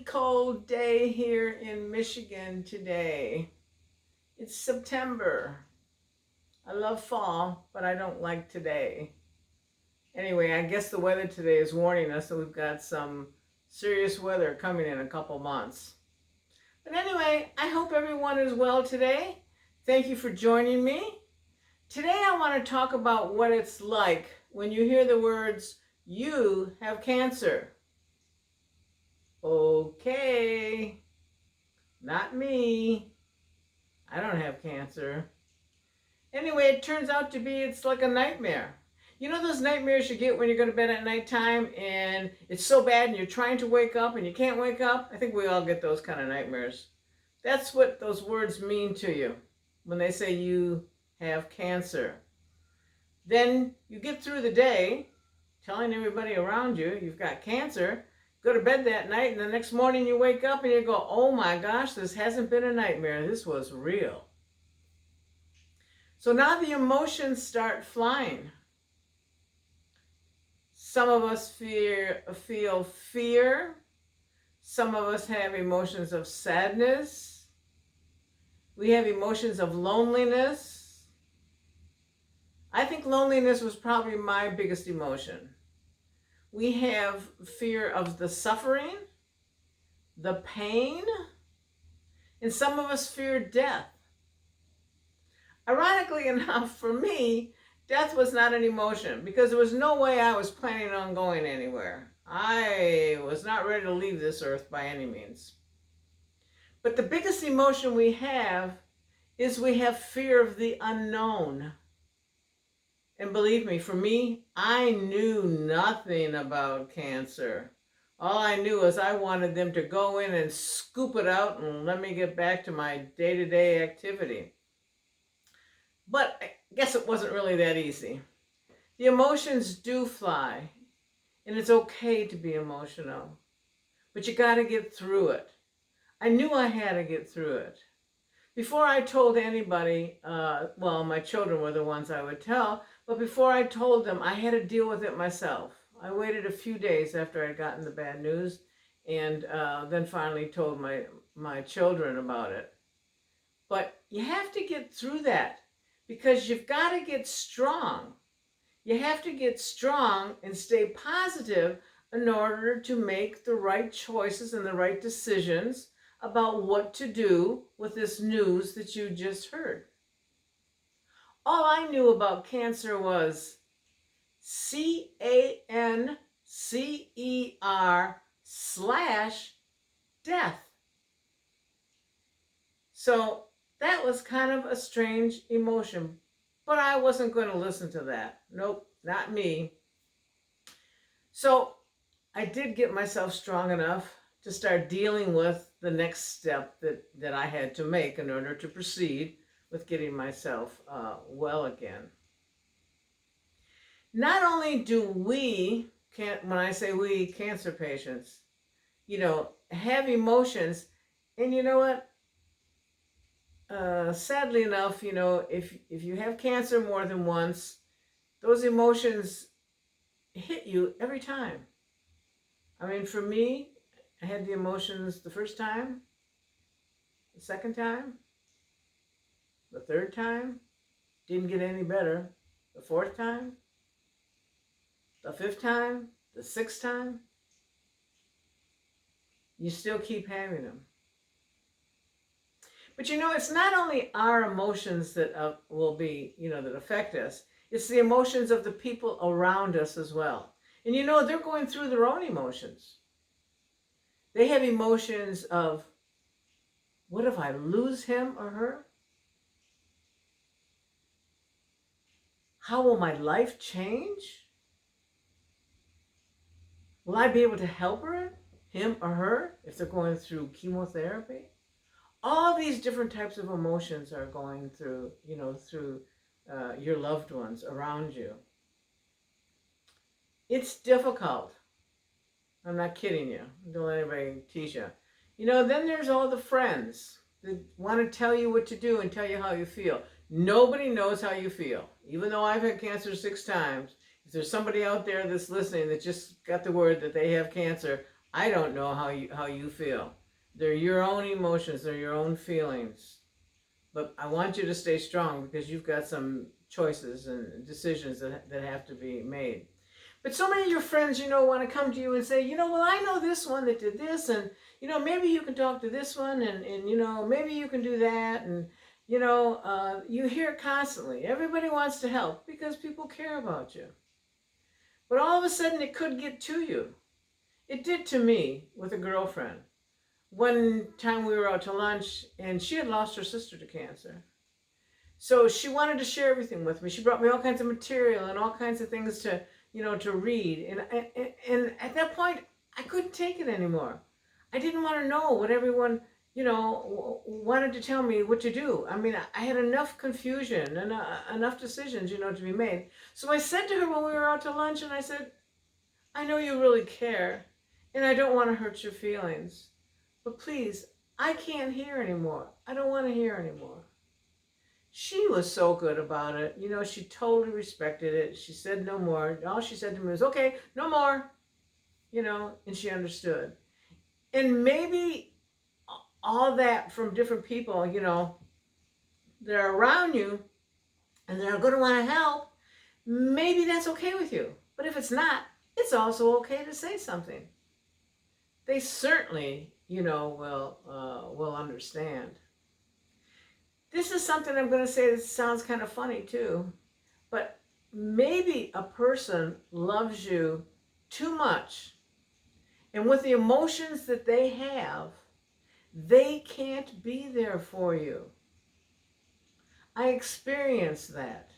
cold day here in Michigan today. It's September. I love fall, but I don't like today. Anyway, I guess the weather today is warning us that we've got some serious weather coming in a couple months. But anyway, I hope everyone is well today. Thank you for joining me. Today I want to talk about what it's like when you hear the words, "You have cancer." Okay, not me. I don't have cancer. Anyway, it turns out to be, it's like a nightmare. You know those nightmares you get when you go to bed at nighttime and it's so bad and you're trying to wake up and you can't wake up? I think we all get those kind of nightmares. That's what those words mean to you when they say you have cancer. Then you get through the day telling everybody around you you've got cancer, go to bed that night, and the next morning you wake up and you go, "Oh my gosh, this hasn't been a nightmare, this was real." So now the emotions start flying. Some of us feel fear. Some of us have emotions of sadness. We have emotions of loneliness. I think loneliness was probably my biggest emotion. We have fear of the suffering, the pain, and some of us fear death. Ironically enough, for me, death was not an emotion because there was no way I was planning on going anywhere. I was not ready to leave this earth by any means. But the biggest emotion we have is we have fear of the unknown. And believe me, for me, I knew nothing about cancer. All I knew was I wanted them to go in and scoop it out and let me get back to my day-to-day activity. But I guess it wasn't really that easy. The emotions do fly, and it's okay to be emotional, but you got to get through it. I knew I had to get through it. Before I told anybody, well, my children were the ones I would tell, but before I told them, I had to deal with it myself. I waited a few days after I'd gotten the bad news, and then finally told my children about it. But you have to get through that because you've got to get strong. You have to get strong and stay positive in order to make the right choices and the right decisions about what to do with this news that you just heard. All I knew about cancer was CANCER/death. So that was kind of a strange emotion, but I wasn't going to listen to that. Nope, not me. So I did get myself strong enough to start dealing with the next step that I had to make in order to proceed with getting myself well again. Not only do we, when I say we, cancer patients, have emotions, and you know what? Sadly enough, if you have cancer more than once, those emotions hit you every time. I mean, for me, I had the emotions the first time, the second time, the third time, didn't get any better. The fourth time, the fifth time, the sixth time, you still keep having them. But it's not only our emotions that will be, that affect us. It's the emotions of the people around us as well. And they're going through their own emotions. They have emotions of, what if I lose him or her? How will my life change? Will I be able to help him or her, if they're going through chemotherapy? All these different types of emotions are going through, through your loved ones around you. It's difficult. I'm not kidding you. Don't let anybody tease you. Then there's all the friends that want to tell you what to do and tell you how you feel. Nobody knows how you feel. Even though I've had cancer 6 times, if there's somebody out there that's listening that just got the word that they have cancer, I don't know how you feel. They're your own emotions, they're your own feelings. But I want you to stay strong because you've got some choices and decisions that have to be made. But so many of your friends, want to come to you and say, well, I know this one that did this, and, maybe you can talk to this one, and maybe you can do that. And, you hear it constantly. Everybody wants to help because people care about you. But all of a sudden, it could get to you. It did to me with a girlfriend. One time we were out to lunch, and she had lost her sister to cancer. So she wanted to share everything with me. She brought me all kinds of material and all kinds of things to read. And at that point, I couldn't take it anymore. I didn't want to know what everyone, wanted to tell me what to do. I mean, I had enough confusion and enough decisions, to be made. So I said to her when we were out to lunch, and I said, I know you really care, and I don't want to hurt your feelings. But please, I can't hear anymore. I don't want to hear anymore. She was so good about it. She totally respected it. She said no more. All she said to me was, okay, no more, and she understood. And maybe all that from different people, that are around you and they're going to want to help, maybe that's okay with you. But if it's not, it's also okay to say something. They certainly, will understand. This is something I'm going to say that sounds kind of funny too, but maybe a person loves you too much, and with the emotions that they have, they can't be there for you. I experienced that.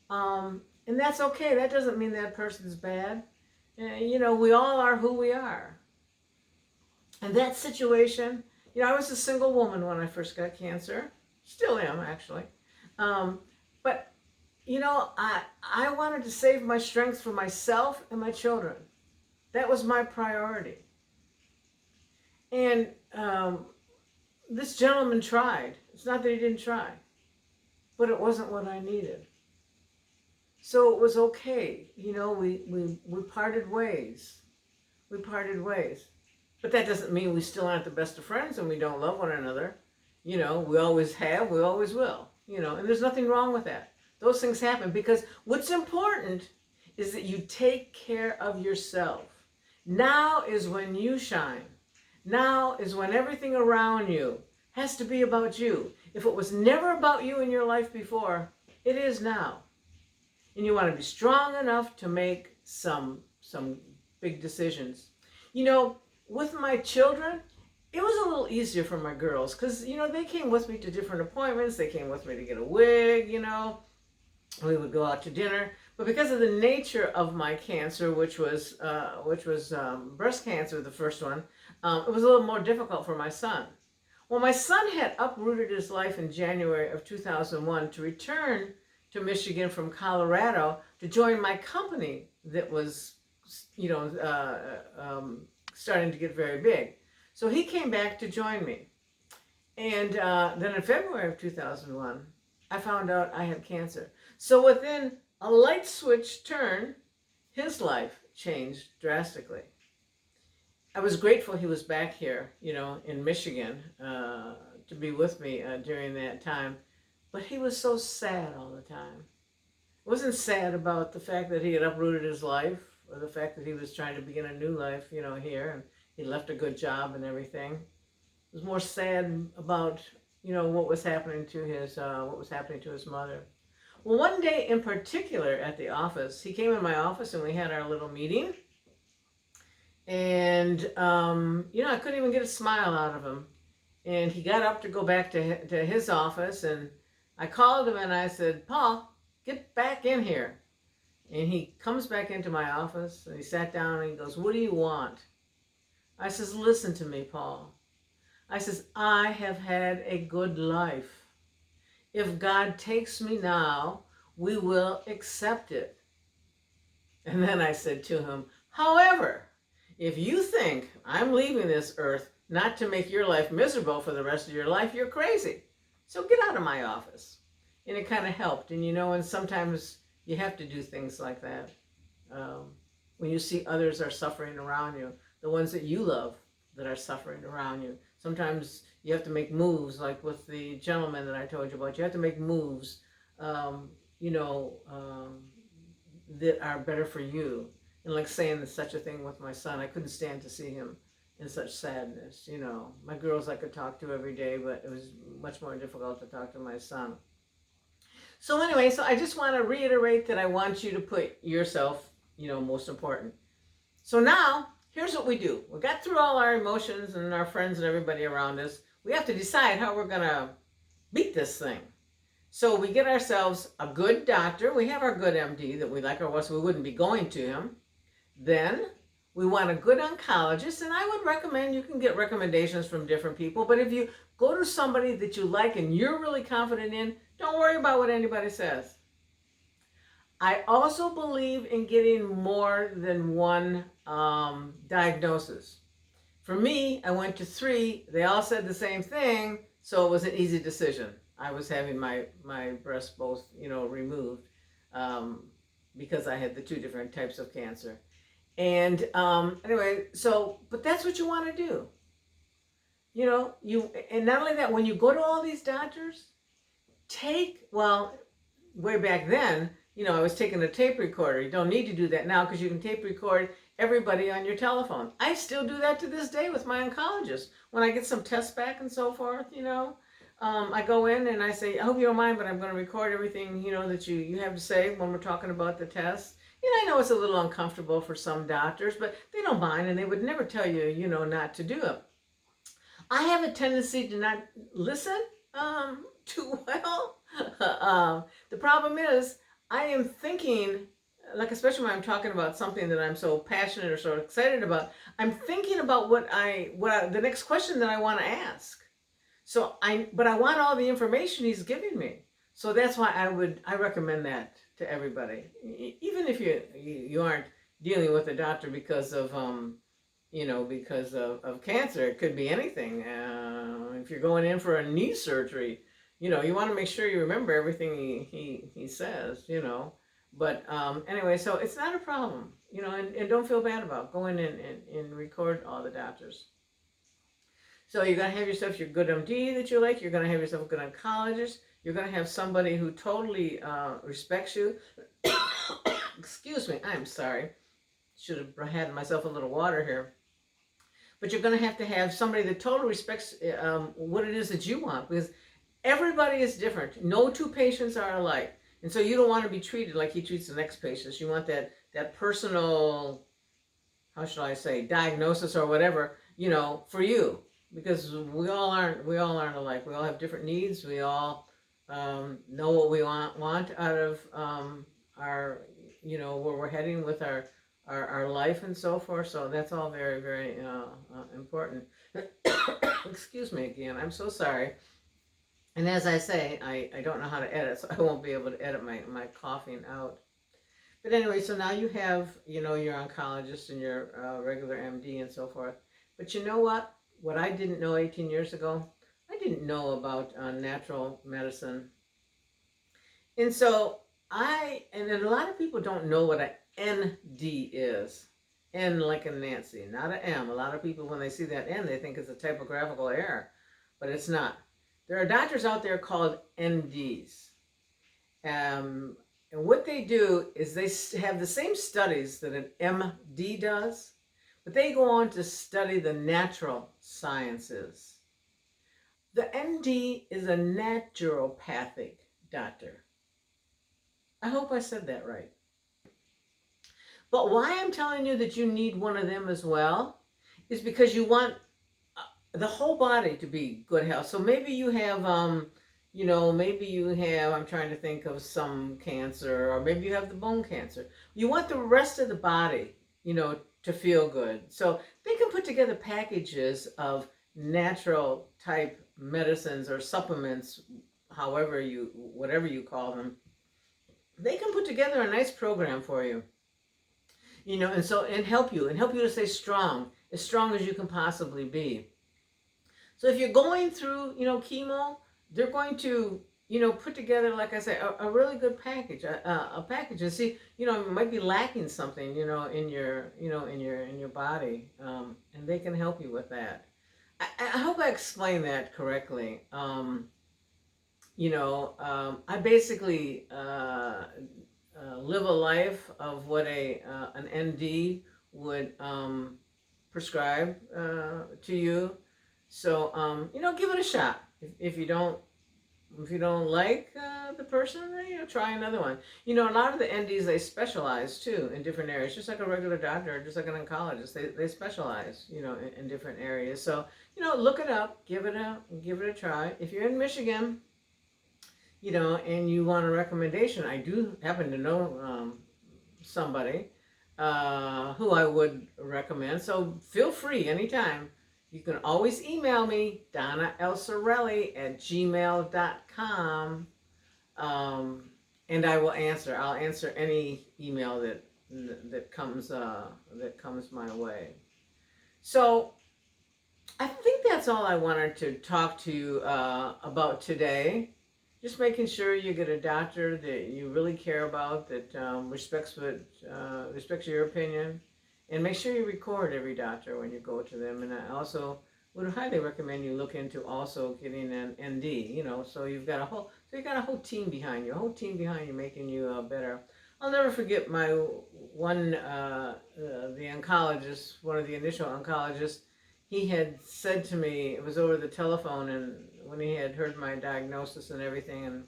And that's okay. That doesn't mean that person's bad. We all are who we are. And that situation, I was a single woman when I first got cancer. Still am, actually. But, I wanted to save my strength for myself and my children. That was my priority. And this gentleman tried. It's not that he didn't try, but it wasn't what I needed. So it was okay. We parted ways. We parted ways. But that doesn't mean we still aren't the best of friends and we don't love one another. We always have, we always will. And there's nothing wrong with that. Those things happen because what's important is that you take care of yourself. Now is when you shine. Now is when everything around you has to be about you. If it was never about you in your life before, it is now. And you want to be strong enough to make some big decisions. With my children, it was a little easier for my girls because, they came with me to different appointments. They came with me to get a wig, We would go out to dinner. But because of the nature of my cancer, which was breast cancer, the first one, it was a little more difficult for my son. Well, my son had uprooted his life in January of 2001 to return to Michigan from Colorado to join my company that was, starting to get very big. So he came back to join me. And then in February of 2001, I found out I had cancer. So within a light switch turn, his life changed drastically. I was grateful he was back here, in Michigan, to be with me during that time. But he was so sad all the time. It wasn't sad about the fact that he had uprooted his life or the fact that he was trying to begin a new life, here, and he left a good job and everything. It was more sad about, what was happening to his mother. Well, one day in particular at the office, he came in my office and we had our little meeting. And, I couldn't even get a smile out of him. And he got up to go back to his office, and I called him and I said, Paul, get back in here. And he comes back into my office and he sat down and he goes, what do you want? I says, listen to me, Paul. I says, I have had a good life. If God takes me now, we will accept it. And then I said to him, however, if you think I'm leaving this earth not to make your life miserable for the rest of your life, you're crazy. So get out of my office. And it kind of helped. And and sometimes you have to do things like that. when you see others are suffering around you, the ones that you love that are suffering around you. Sometimes you have to make moves, like with the gentleman that I told you about. You have to make moves, you know, that are better for you. And like saying such a thing with my son, I couldn't stand to see him in such sadness. You know, my girls I could talk to every day, but it was much more difficult to talk to my son. So anyway, so I just want to reiterate that I want you to put yourself, you know, most important. So now, here's what we do. We got through all our emotions and our friends and everybody around us. We have to decide how we're going to beat this thing. So we get ourselves a good doctor. We have our good MD that we like, or else we wouldn't be going to him. Then we want a good oncologist, and I would recommend, you can get recommendations from different people, but if you go to somebody that you like and you're really confident in, don't worry about what anybody says. I also believe in getting more than one diagnosis. For me, I went to 3. They all said the same thing, so it was an easy decision. I was having my breasts both, you know, removed because I had the 2 different types of cancer. And anyway, so, but that's what you want to do. You know, and not only that, when you go to all these doctors, well, way back then, you know, I was taking a tape recorder. You don't need to do that now because you can tape record everybody on your telephone. I still do that to this day with my oncologist. When I get some tests back and so forth, you know, I go in and I say, I hope you don't mind, but I'm going to record everything, you know, that you have to say when we're talking about the tests. And I know it's a little uncomfortable for some doctors, but they don't mind, and they would never tell you, you know, not to do it. I have a tendency to not listen too well. The problem is I am thinking, like especially when I'm talking about something that I'm so passionate or so excited about, I'm thinking about the next question that I want to ask. So but I want all the information he's giving me. So that's why I recommend that to everybody, even if you aren't dealing with a doctor because of you know, because of cancer. It could be anything. If you're going in for a knee surgery, you know, you want to make sure you remember everything he says, you know. But anyway, so it's not a problem, you know, and don't feel bad about going in and record all the doctors. So you're going to have yourself your good MD that you like. You're going to have yourself a good oncologist. You're going to have somebody who totally respects you. Excuse me, I'm sorry. Should have had myself a little water here. But you're going to have somebody that totally respects what it is that you want, because everybody is different. No 2 patients are alike. And so you don't want to be treated like he treats the next patient. You want that personal, how should I say, diagnosis or whatever, you know, for you. Because we all aren't alike. We all have different needs. We all know what we want out of our, you know, where we're heading with our life and so forth. So that's all very, very important. Excuse me again. I'm so sorry. And as I say, I don't know how to edit, so I won't be able to edit my coughing out. But anyway, so now you have, you know, your oncologist and your regular MD and so forth. But you know what? What I didn't know 18 years ago, I didn't know about natural medicine. And so and a lot of people don't know what an ND is. N like in Nancy, not an M. A lot of people, when they see that N, they think it's a typographical error, but it's not. There are doctors out there called NDs. And what they do is they have the same studies that an MD does, but they go on to study the natural sciences. The ND is a naturopathic doctor. I hope I said that right. But why I'm telling you that you need one of them as well is because you want the whole body to be good health. So maybe you have, you know, maybe you have, I'm trying to think of some cancer, or maybe you have the bone cancer. You want the rest of the body, you know, to feel good. So they can put together packages of natural type medicines or supplements, whatever you call them. They can put together a nice program for you, you know, and help you to stay strong as you can possibly be. So if you're going through, you know, chemo, they're going to, put together, like I said, a really good package, a package, and see, it might be lacking something, in your body, and they can help you with that. I hope I explained that correctly. I basically live a life of what an ND would prescribe to you. So give it a shot. If you don't like the person, then, try another one. A lot of the NDs, they specialize too in different areas, just like a regular doctor, just like an oncologist. They specialize, in different areas. So look it up, give it a try. If you're in Michigan, and you want a recommendation, I do happen to know somebody who I would recommend. So feel free anytime. You can always email me, DonnaLcerelli@gmail.com, and I will answer. I'll answer any email that comes my way. So I think that's all I wanted to talk to you about today. Just making sure you get a doctor that you really care about, that respects your opinion, and make sure you record every doctor when you go to them. And I also would highly recommend you look into also getting an ND. So you've got a whole team behind you, making you better. I'll never forget my one the oncologist, one of the initial oncologists. He had said to me, it was over the telephone, and when he had heard my diagnosis and everything, and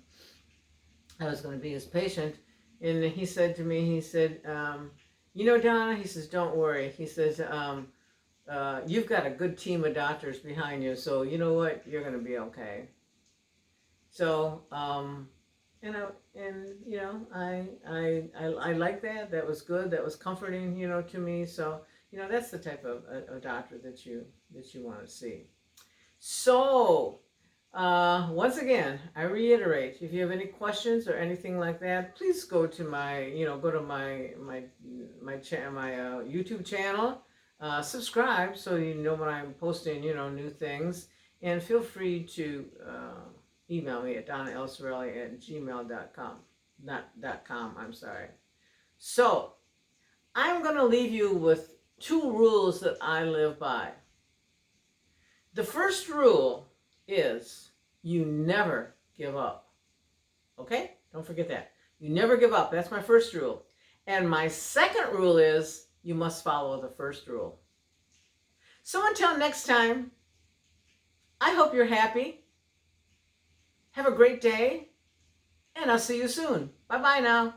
I was going to be his patient, and he said to me, Donna, he says, don't worry. He says, you've got a good team of doctors behind you, so you know what, you're going to be okay. So, I like that. That was good. That was comforting, to me. So, that's the type of a doctor that you want to see. So, once again, I reiterate, if you have any questions or anything like that, please go to my YouTube channel, subscribe so you know when I'm posting, new things, and feel free to email me at DonnaLcerelli@gmail.com. .com, I'm sorry. So, I'm going to leave you with 2 rules that I live by. The first rule is you never give up. Okay? Don't forget that. You never give up. That's my first rule. And my second rule is you must follow the first rule. So until next time, I hope you're happy. Have a great day, and I'll see you soon. Bye-bye now.